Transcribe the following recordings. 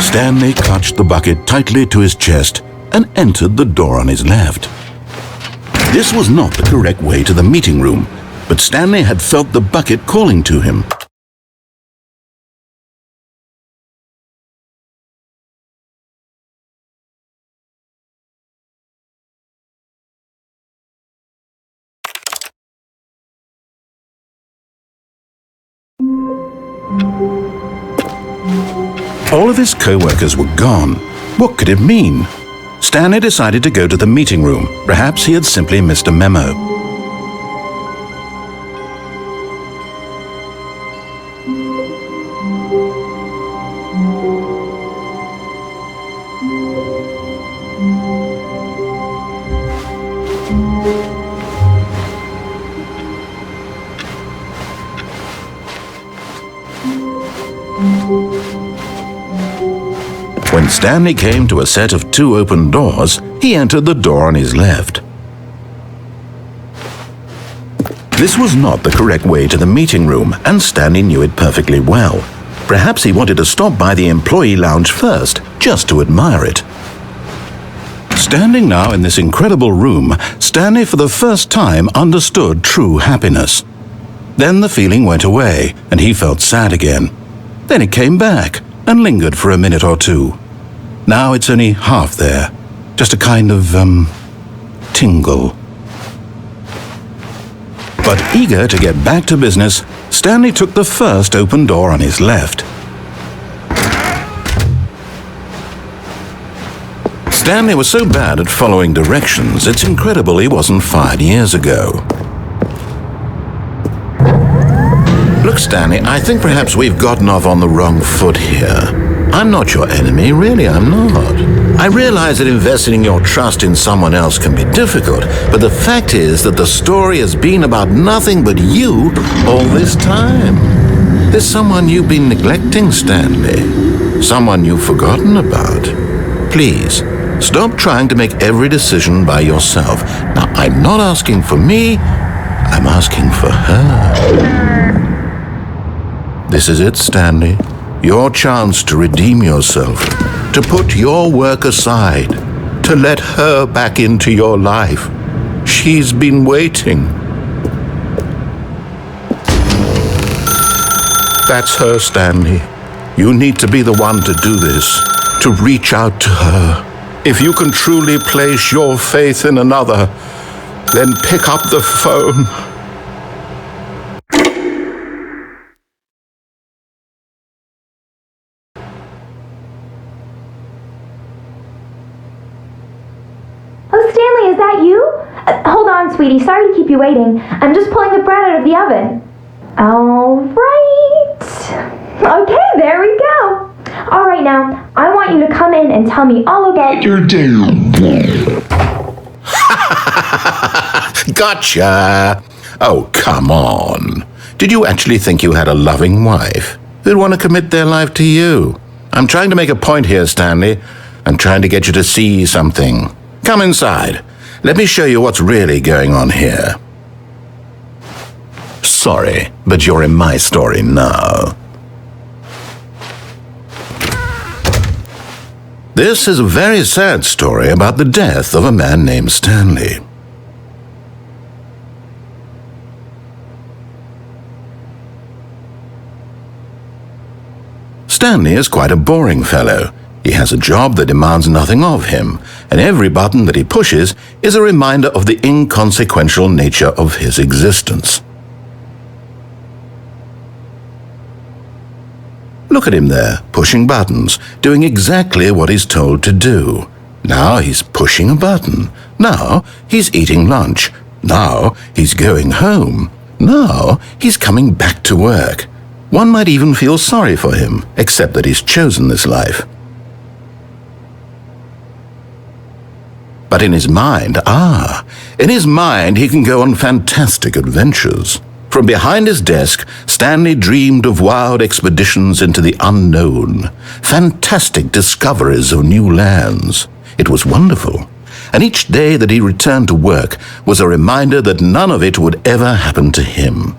Stanley clutched the bucket tightly to his chest and entered the door on his left. This was not the correct way to the meeting room, but Stanley had felt the bucket calling to him. All of his co-workers were gone. What could it mean? Stanley decided to go to the meeting room. Perhaps he had simply missed a memo. When Stanley came to a set of 2 open doors, he entered the door on his left. This was not the correct way to the meeting room, and Stanley knew it perfectly well. Perhaps he wanted to stop by the employee lounge first, just to admire it. Standing now in this incredible room, Stanley for the first time understood true happiness. Then the feeling went away, and he felt sad again. Then it came back, and lingered for a minute or two. Now it's only half there, just a kind of, tingle. But eager to get back to business, Stanley took the first open door on his left. Stanley was so bad at following directions, it's incredible he wasn't fired years ago. Look, Stanley, I think perhaps we've gotten off on the wrong foot here. I'm not your enemy, really, I'm not. I realize that investing your trust in someone else can be difficult, but the fact is that the story has been about nothing but you all this time. There's someone you've been neglecting, Stanley. Someone you've forgotten about. Please, stop trying to make every decision by yourself. Now, I'm not asking for me, I'm asking for her. This is it, Stanley. Your chance to redeem yourself, to put your work aside, to let her back into your life. She's been waiting. That's her, Stanley. You need to be the one to do this, to reach out to her. If you can truly place your faith in another, then pick up the phone. Stanley, is that you? Hold on, sweetie. Sorry to keep you waiting. I'm just pulling the bread out of the oven. All right. Okay, there we go. All right, now, I want you to come in and tell me all about your day. Gotcha! Oh, come on. Did you actually think you had a loving wife who'd want to commit their life to you? I'm trying to make a point here, Stanley. I'm trying to get you to see something. Come inside. Let me show you what's really going on here. Sorry, but you're in my story now. This is a very sad story about the death of a man named Stanley. Stanley is quite a boring fellow. He has a job that demands nothing of him, and every button that he pushes is a reminder of the inconsequential nature of his existence. Look at him there, pushing buttons, doing exactly what he's told to do. Now he's pushing a button. Now he's eating lunch. Now he's going home. Now he's coming back to work. One might even feel sorry for him, except that he's chosen this life. But in his mind, he can go on fantastic adventures. From behind his desk, Stanley dreamed of wild expeditions into the unknown, fantastic discoveries of new lands. It was wonderful, and each day that he returned to work was a reminder that none of it would ever happen to him.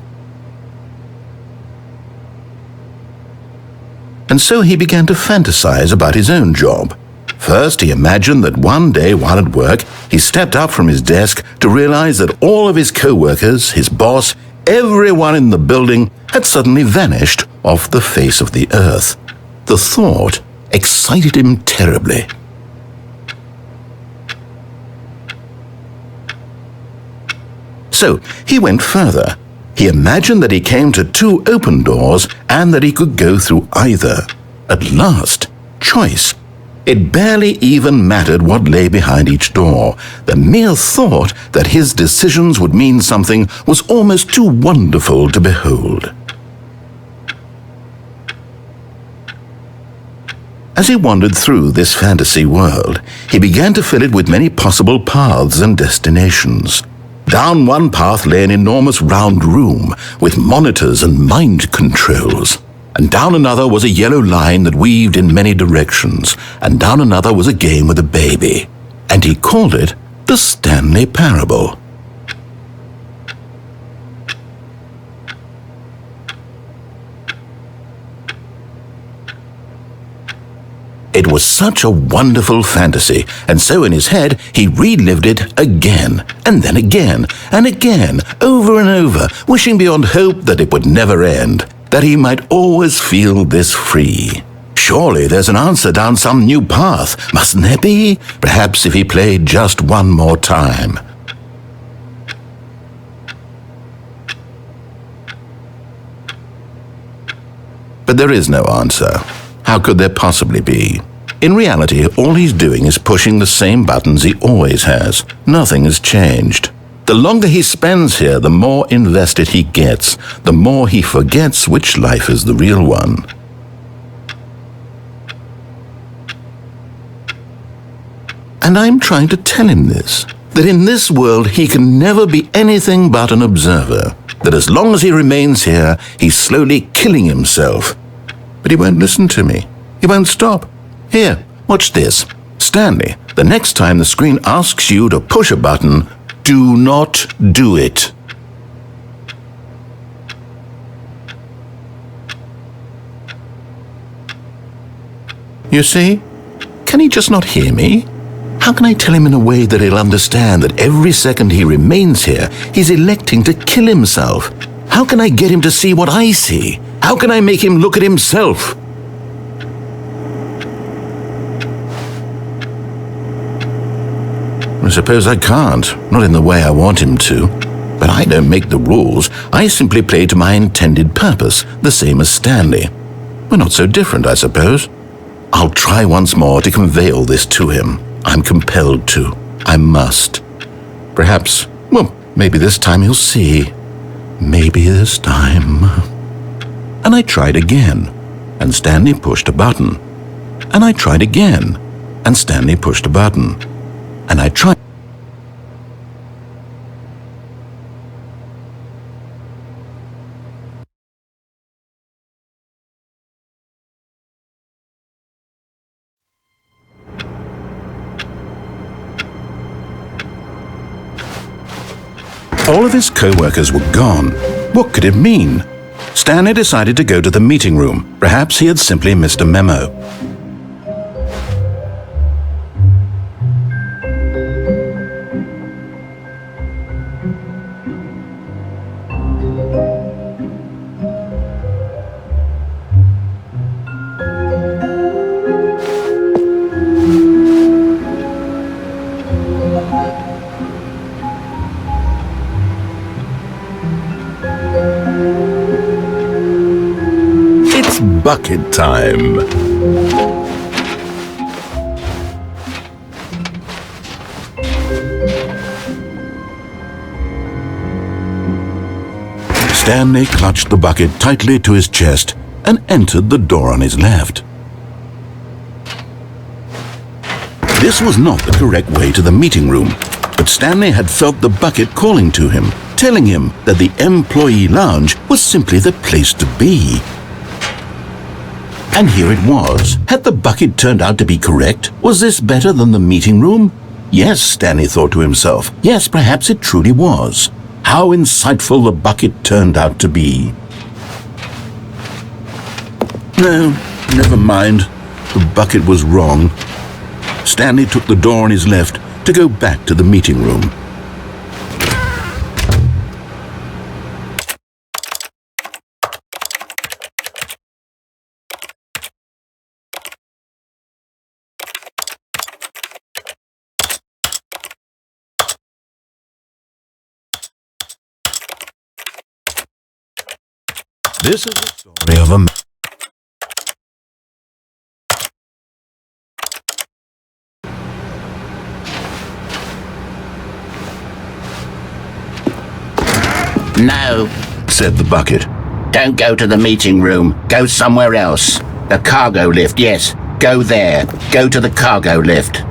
And so he began to fantasize about his own job. First, he imagined that one day while at work, he stepped up from his desk to realize that all of his co-workers, his boss, everyone in the building had suddenly vanished off the face of the earth. The thought excited him terribly. So he went further. He imagined that he came to two open doors and that he could go through either. At last, choice. It barely even mattered what lay behind each door. The mere thought that his decisions would mean something was almost too wonderful to behold. As he wandered through this fantasy world, he began to fill it with many possible paths and destinations. Down one path lay an enormous round room with monitors and mind controls. And down another was a yellow line that weaved in many directions. And down another was a game with a baby. And he called it the Stanley Parable. It was such a wonderful fantasy, and so in his head he relived it again, and then again, and again, over and over, wishing beyond hope that it would never end, that he might always feel this free. Surely there's an answer down some new path, mustn't there be? Perhaps if he played just one more time. But there is no answer. How could there possibly be? In reality, all he's doing is pushing the same buttons he always has. Nothing has changed. The longer he spends here, the more invested he gets, the more he forgets which life is the real one. And I'm trying to tell him this, that in this world he can never be anything but an observer, that as long as he remains here, he's slowly killing himself. But he won't listen to me. He won't stop. Here, watch this. Stanley, the next time the screen asks you to push a button, do not do it. You see? Can he just not hear me? How can I tell him in a way that he'll understand that every second he remains here, he's electing to kill himself? How can I get him to see what I see? How can I make him look at himself? I suppose I can't, not in the way I want him to. But I don't make the rules. I simply play to my intended purpose, the same as Stanley. We're not so different, I suppose. I'll try once more to convey all this to him. I'm compelled to. I must. Perhaps, well, maybe this time he'll see. Maybe this time. And I tried again, and Stanley pushed a button. And I tried again, and Stanley pushed a button. And I tried. All of his co-workers were gone. What could it mean? Stanley decided to go to the meeting room. Perhaps he had simply missed a memo. Bucket time. Stanley clutched the bucket tightly to his chest and entered the door on his left. This was not the correct way to the meeting room, but Stanley had felt the bucket calling to him, telling him that the employee lounge was simply the place to be. And here it was. Had the bucket turned out to be correct? Was this better than the meeting room? Yes, Stanley thought to himself. Yes, perhaps it truly was. How insightful the bucket turned out to be. No, Never mind. The bucket was wrong. Stanley took the door on his left to go back to the meeting room. This is the story of a man. No, Said the bucket. don't go to the meeting room. Go somewhere else. The cargo lift, yes. Go there. Go to the cargo lift.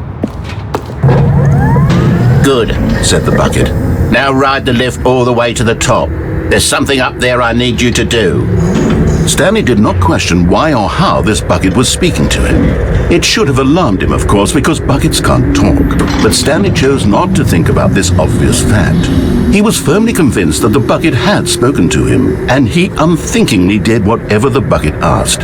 Good, Said the bucket. now ride the lift all the way to the top. There's something up there I need you to do. Stanley did not question why or how this bucket was speaking to him. It should have alarmed him, of course, because buckets can't talk. But Stanley chose not to think about this obvious fact. He was firmly convinced that the bucket had spoken to him, and he unthinkingly did whatever the bucket asked.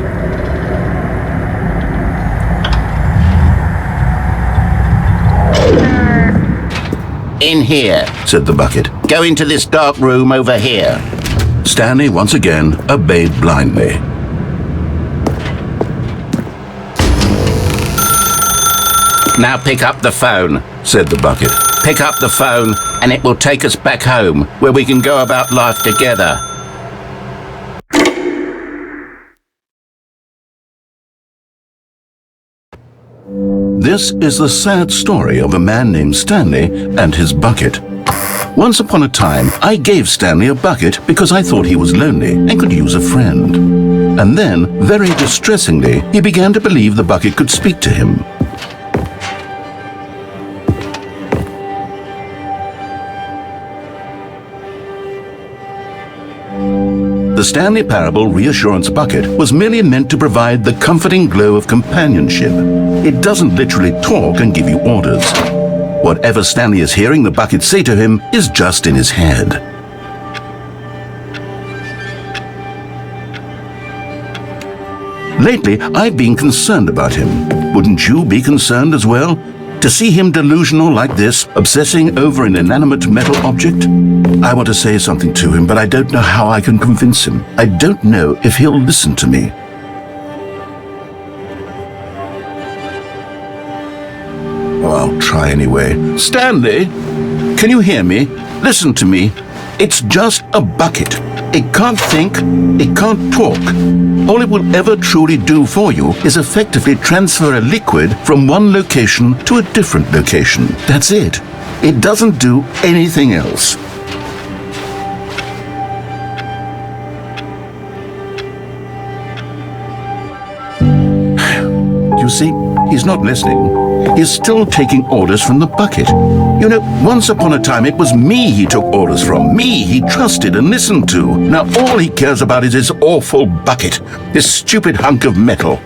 In here. Said the bucket. Go into this dark room over here. Stanley once again obeyed blindly. Now pick up the phone. Said the bucket. Pick up the phone and it will take us back home where we can go about life together. This is the sad story of a man named Stanley and his bucket. Once upon a time, I gave Stanley a bucket because I thought he was lonely and could use a friend. And then, very distressingly, he began to believe the bucket could speak to him. The Stanley Parable Reassurance Bucket was merely meant to provide the comforting glow of companionship. It doesn't literally talk and give you orders. Whatever Stanley is hearing the bucket say to him is just in his head. Lately, I've been concerned about him. Wouldn't you be concerned as well? To see him delusional like this, obsessing over an inanimate metal object? I want to say something to him, but I don't know how I can convince him. I don't know if he'll listen to me. Oh, I'll try anyway. Stanley, can you hear me? Listen to me. It's just a bucket. It can't think, it can't talk. All it will ever truly do for you is effectively transfer a liquid from one location to a different location. That's it. It doesn't do anything else. You see, he's not listening. He's still taking orders from the bucket. You know, once upon a time it was me he took orders from. Me he trusted and listened to. Now all he cares about is his awful bucket. This stupid hunk of metal.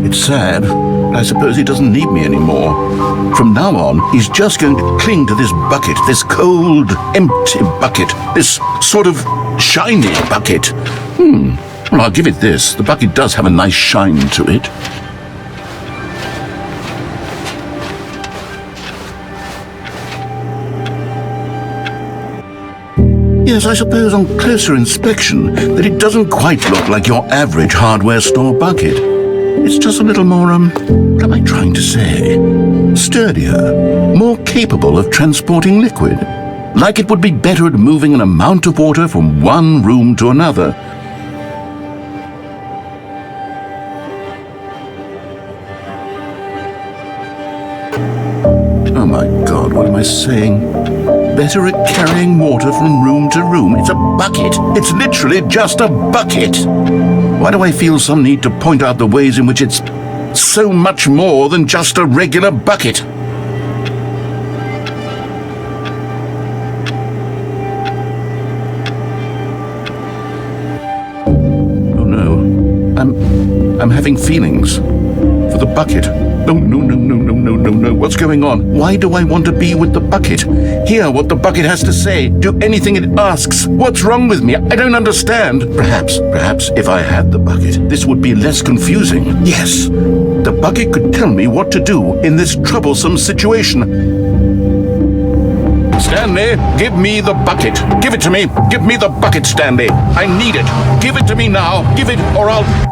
It's sad, but I suppose he doesn't need me anymore. From now on, he's just going to cling to this bucket, this cold, empty bucket, this sort of shiny bucket. Well, I'll give it this. The bucket does have a nice shine to it. Yes, I suppose on closer inspection that it doesn't quite look like your average hardware store bucket. It's just a little more, what am I trying to say? Sturdier, more capable of transporting liquid. Like it would be better at moving an amount of water from one room to another. Oh my God, what am I saying? Better at carrying water from room to room. It's a bucket. It's literally just a bucket. Why do I feel some need to point out the ways in which it's so much more than just a regular bucket? Oh no, I'm having feelings for the bucket. No, no, no, no, no, no, no, no. What's going on? Why do I want to be with the bucket? Hear what the bucket has to say. Do anything it asks. What's wrong with me? I don't understand. Perhaps if I had the bucket, this would be less confusing. Yes, the bucket could tell me what to do in this troublesome situation. Stanley, give me the bucket. Give it to me. Give me the bucket, Stanley. I need it. Give it to me now. Give it or I'll...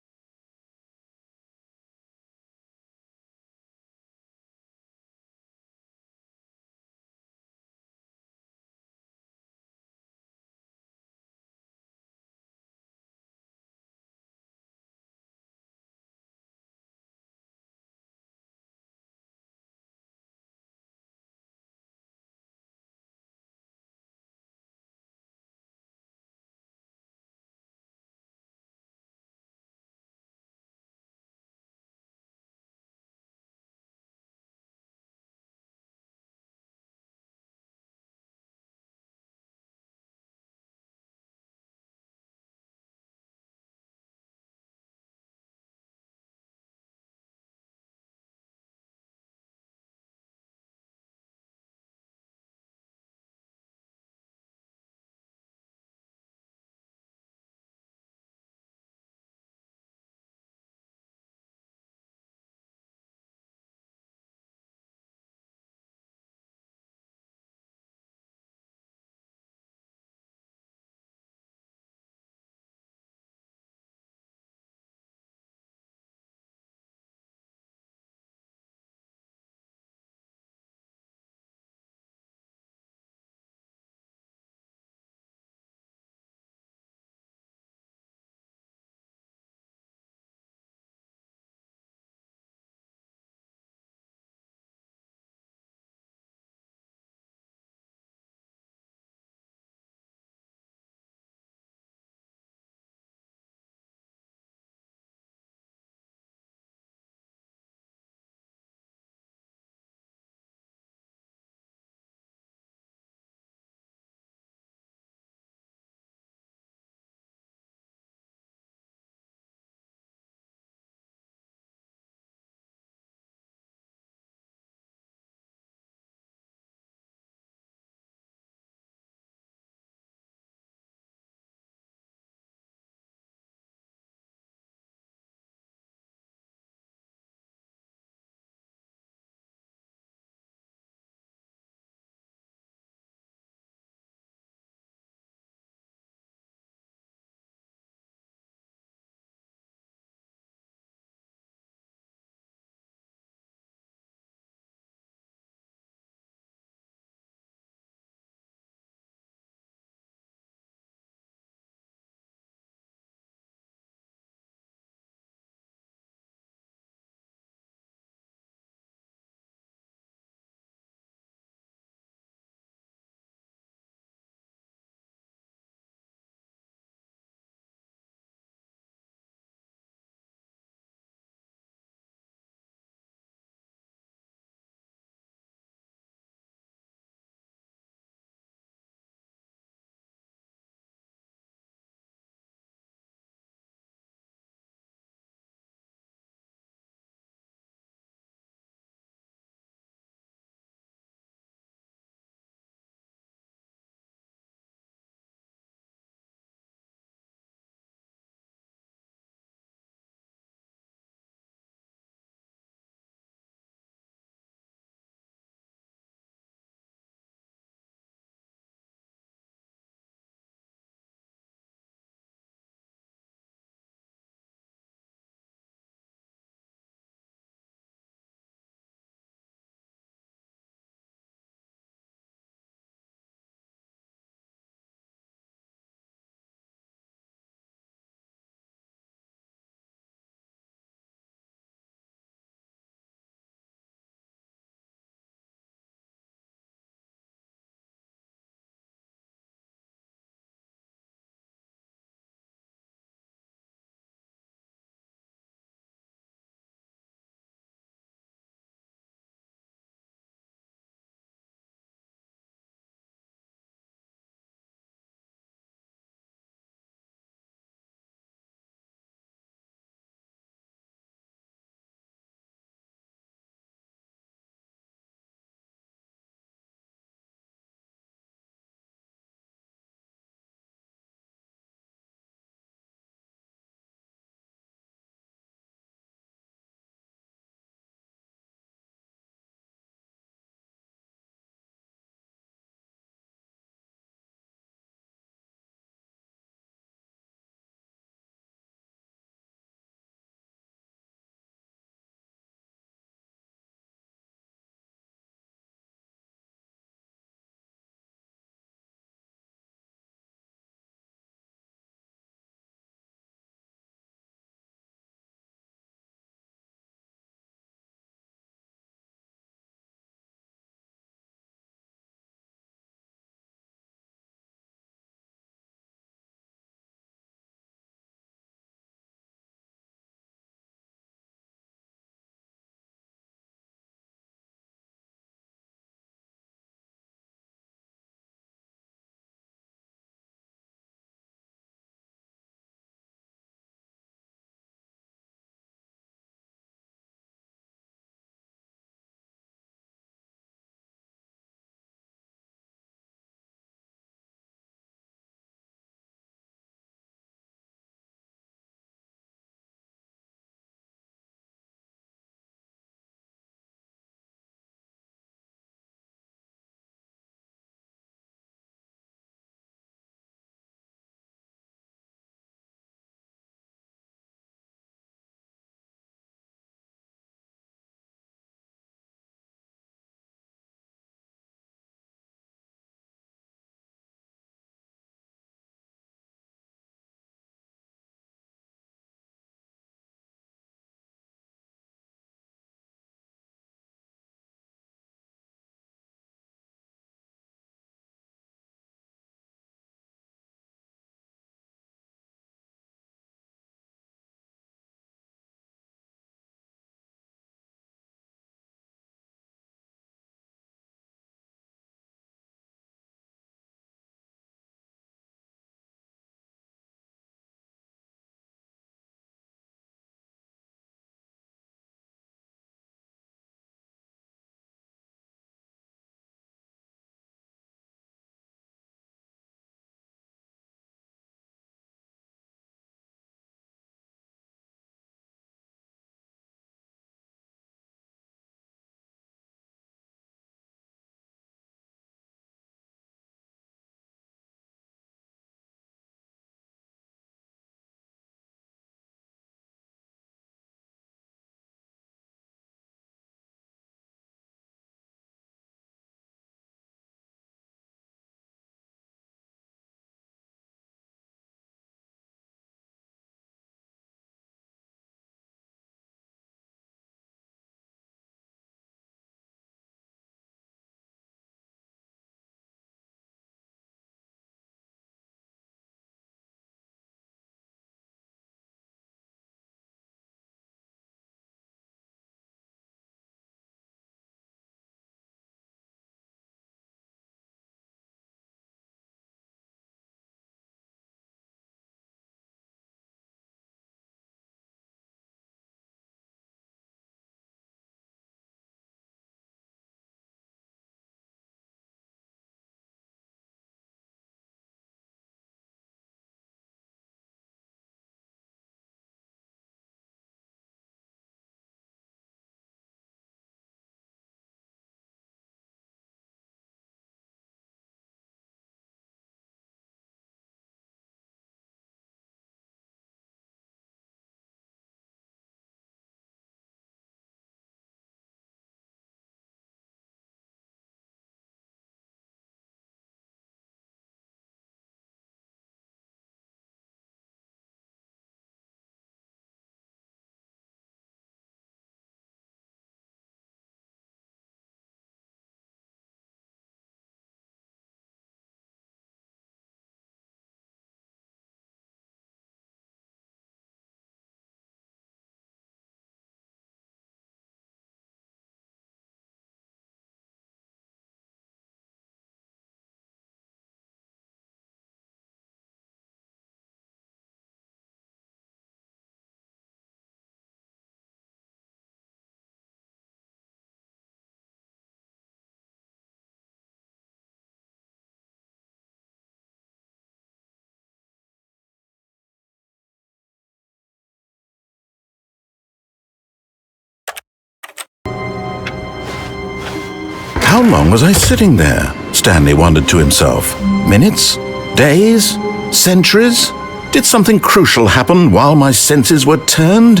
How long was I sitting there? Stanley wondered to himself. Minutes? Days? Centuries? Did something crucial happen while my senses were turned?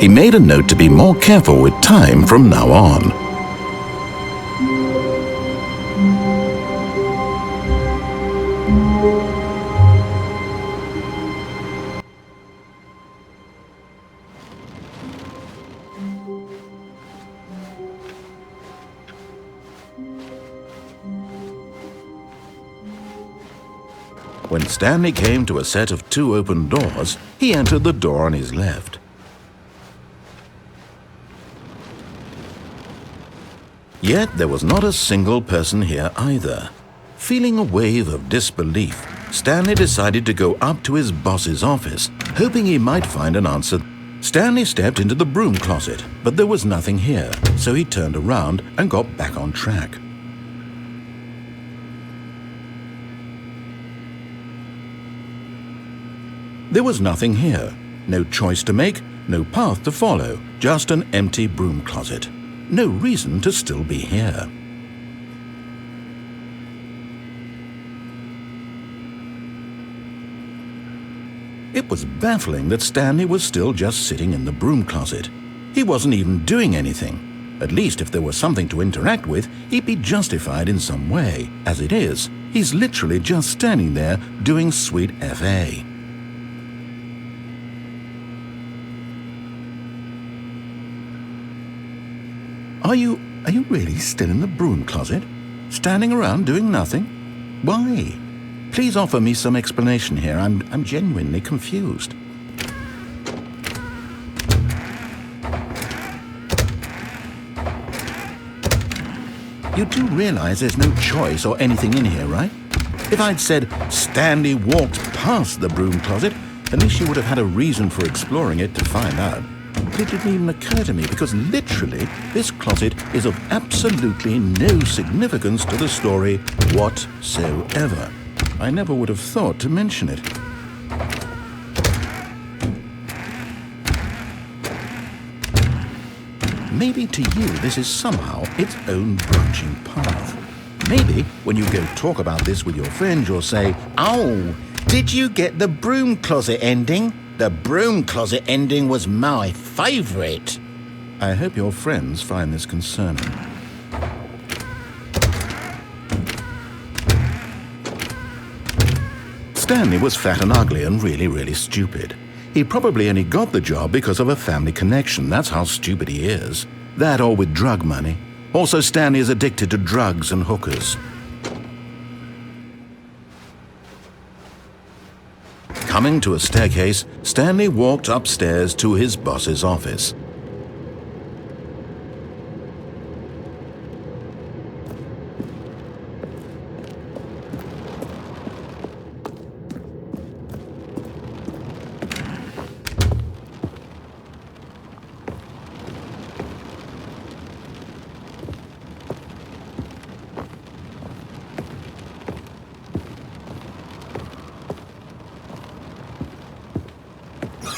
He made a note to be more careful with time from now on. When Stanley came to a set of 2 open doors, he entered the door on his left. Yet there was not a single person here either. Feeling a wave of disbelief, Stanley decided to go up to his boss's office, hoping he might find an answer. Stanley stepped into the broom closet, but there was nothing here, so he turned around and got back on track. There was nothing here. No choice to make, no path to follow, just an empty broom closet. No reason to still be here. It was baffling that Stanley was still just sitting in the broom closet. He wasn't even doing anything. At least if there was something to interact with, he'd be justified in some way. As it is, he's literally just standing there doing sweet FA. Are you really still in the broom closet? Standing around doing nothing? Why? Please offer me some explanation here. I'm genuinely confused. You do realize there's no choice or anything in here, right? If I'd said Stanley walked past the broom closet, at least you would have had a reason for exploring it to find out. It didn't even occur to me because literally this closet is of absolutely no significance to the story whatsoever. I never would have thought to mention it. Maybe to you this is somehow its own branching path. Maybe when you go talk about this with your friends you'll say, "Oh, did you get the broom closet ending? The broom closet ending was my favorite." I hope your friends find this concerning. Stanley was fat and ugly and really stupid. He probably only got the job because of a family connection. That's how stupid he is. That or with drug money. Also, Stanley is addicted to drugs and hookers. Coming to a staircase, Stanley walked upstairs to his boss's office.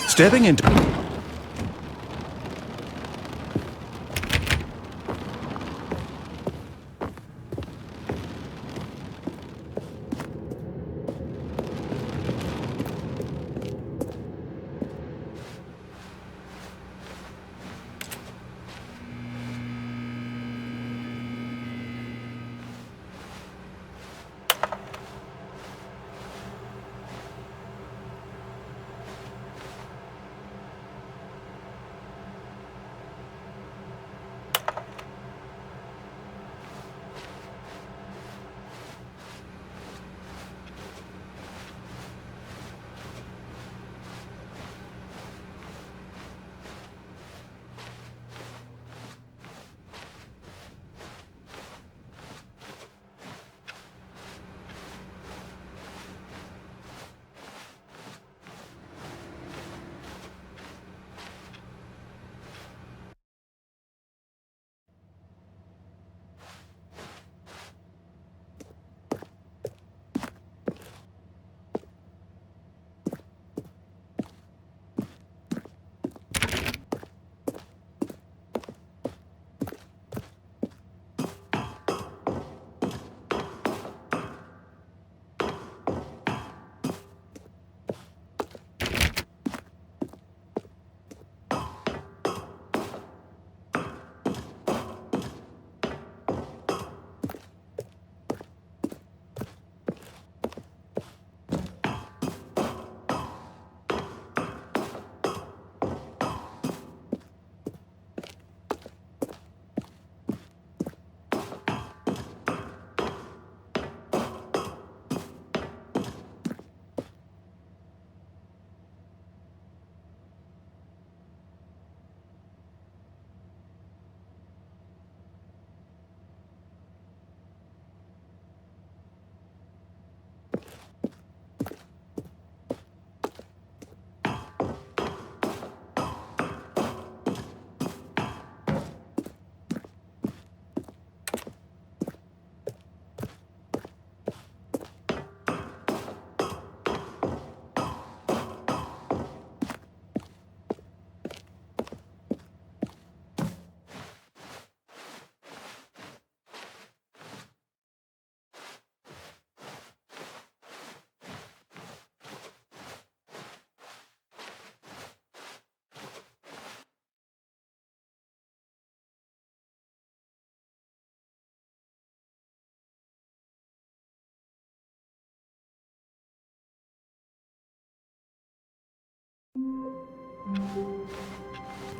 Stepping into...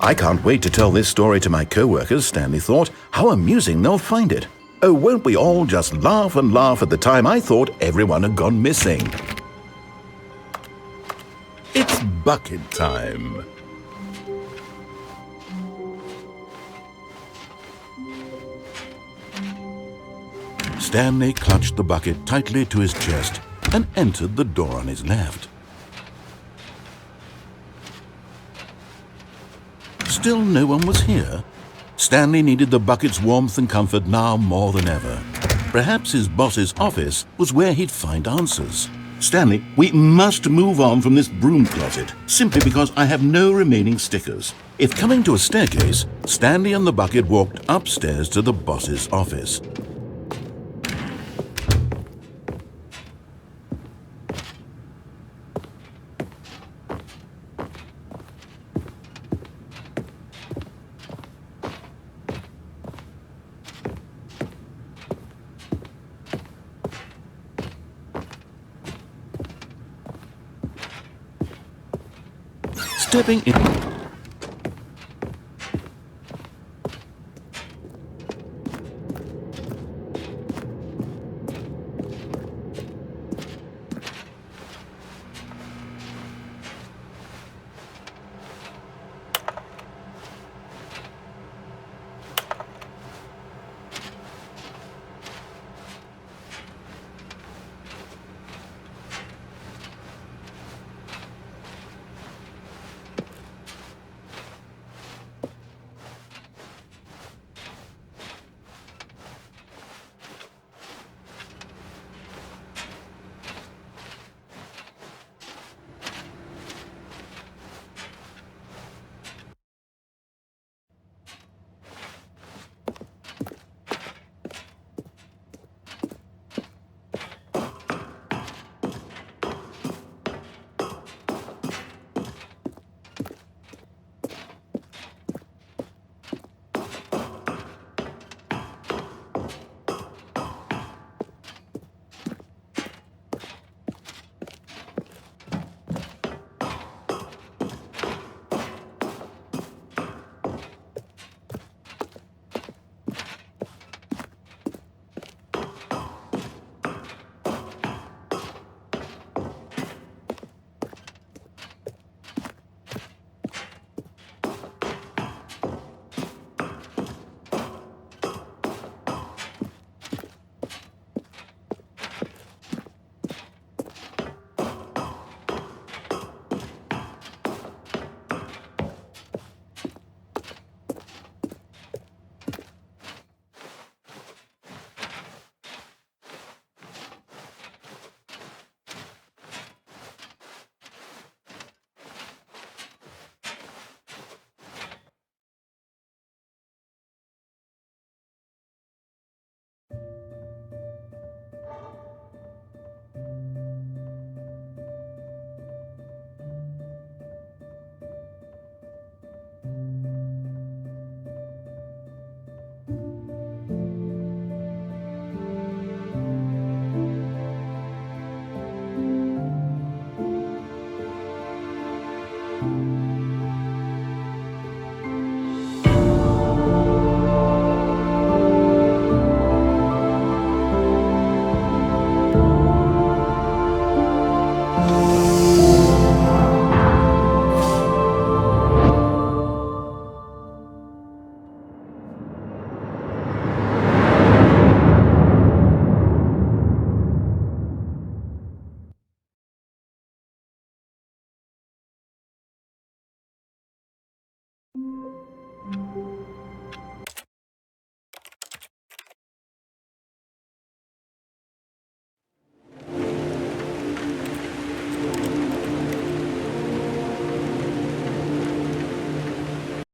I can't wait to tell this story to my co-workers, Stanley thought. How amusing they'll find it. Oh, won't we all just laugh and laugh at the time I thought everyone had gone missing. It's bucket time. Stanley clutched the bucket tightly to his chest and entered the door on his left. Still no one was here. Stanley needed the bucket's warmth and comfort now more than ever. Perhaps his boss's office was where he'd find answers. Stanley, we must move on from this broom closet, simply because I have no remaining stickers. If coming to a staircase, Stanley and the bucket walked upstairs to the boss's office. Stepping in.